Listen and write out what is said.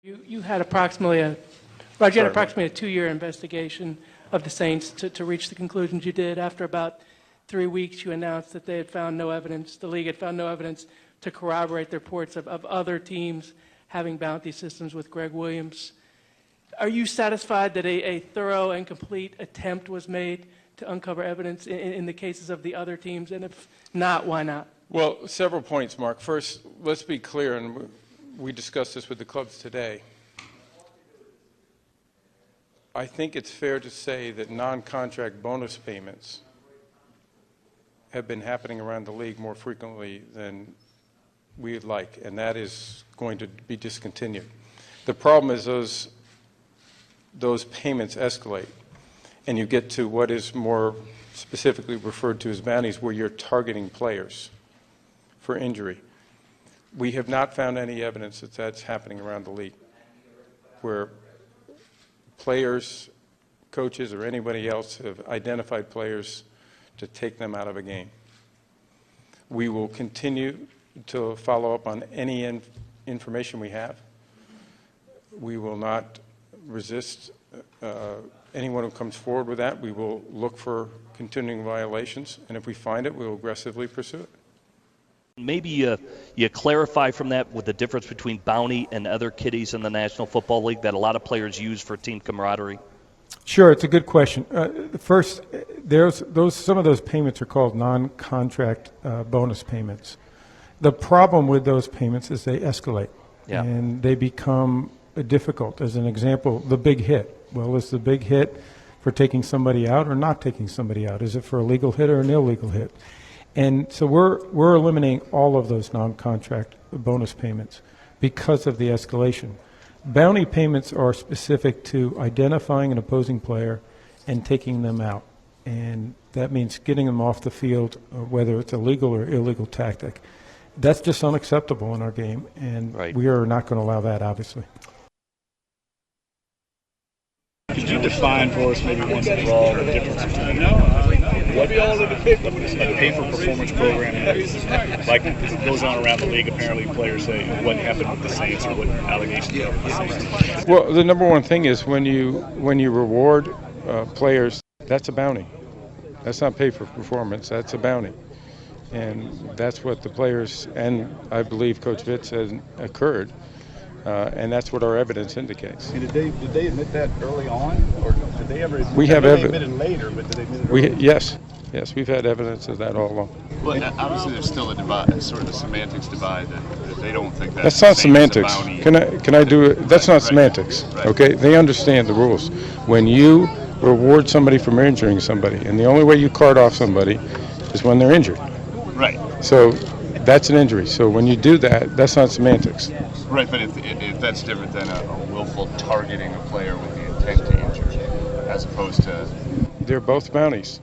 You had approximately a 2-year investigation of the Saints to reach the conclusions you did. After about 3 weeks, you announced that they had found no evidence, the league had found no evidence to corroborate the reports of other teams having bounty systems with Greg Williams. Are you satisfied that a thorough and complete attempt was made to uncover evidence in the cases of the other teams? And if not, why not? Well, several points, Mark. First, let's be clear, and we discussed this with the clubs today. I think it's fair to say that non-contract bonus payments have been happening around the league more frequently than we'd like, and that is going to be discontinued. The problem is those payments escalate, and you get to what is more specifically referred to as bounties, where you're targeting players for injury. We have not found any evidence that that's happening around the league, where players, coaches, or anybody else have identified players to take them out of a game. We will continue to follow up on any information we have. We will not resist anyone who comes forward with that. We will look for continuing violations, and if we find it, we will aggressively pursue it. Maybe you clarify from that with the difference between bounty and other kiddies in the National Football League that a lot of players use for team camaraderie. Sure, it's a good question. First, some of those payments are called non-contract bonus payments. The problem with those payments is they escalate, and they become difficult. As an example, the big hit. Well, is the big hit for taking somebody out or not taking somebody out? Is it for a legal hit or an illegal hit? And so we're eliminating all of those non-contract bonus payments because of the escalation. Bounty payments are specific to identifying an opposing player and taking them out. And that means getting them off the field, whether it's a legal or illegal tactic. That's just unacceptable in our game, and we are not going to allow that, obviously. Could you define for us, maybe once and for all, the difference between what a pay-for-performance program is? Like it goes on around the league, apparently players say what happened with the Saints or what allegations are with the Saints. Well, the number one thing is when you reward players, that's a bounty. That's not pay for performance, that's a bounty. And that's what the players, and I believe Coach Vitt said, occurred. And that's what our evidence indicates. Did they admit that early on, or did they ever? We have evidence. They admitted later, but did they admit it early? Yes, we've had evidence of that all along. Well, obviously there's still a divide, sort of a semantics divide that they don't think that's not semantics. Can I do it? That's not semantics. Right. Okay, they understand the rules. When you reward somebody for injuring somebody, and the only way you card off somebody is when they're injured. Right. So that's an injury. So when you do that, that's not semantics. Right, but if that's different than a willful targeting a player with the intent to injure, as opposed to... They're both bounties.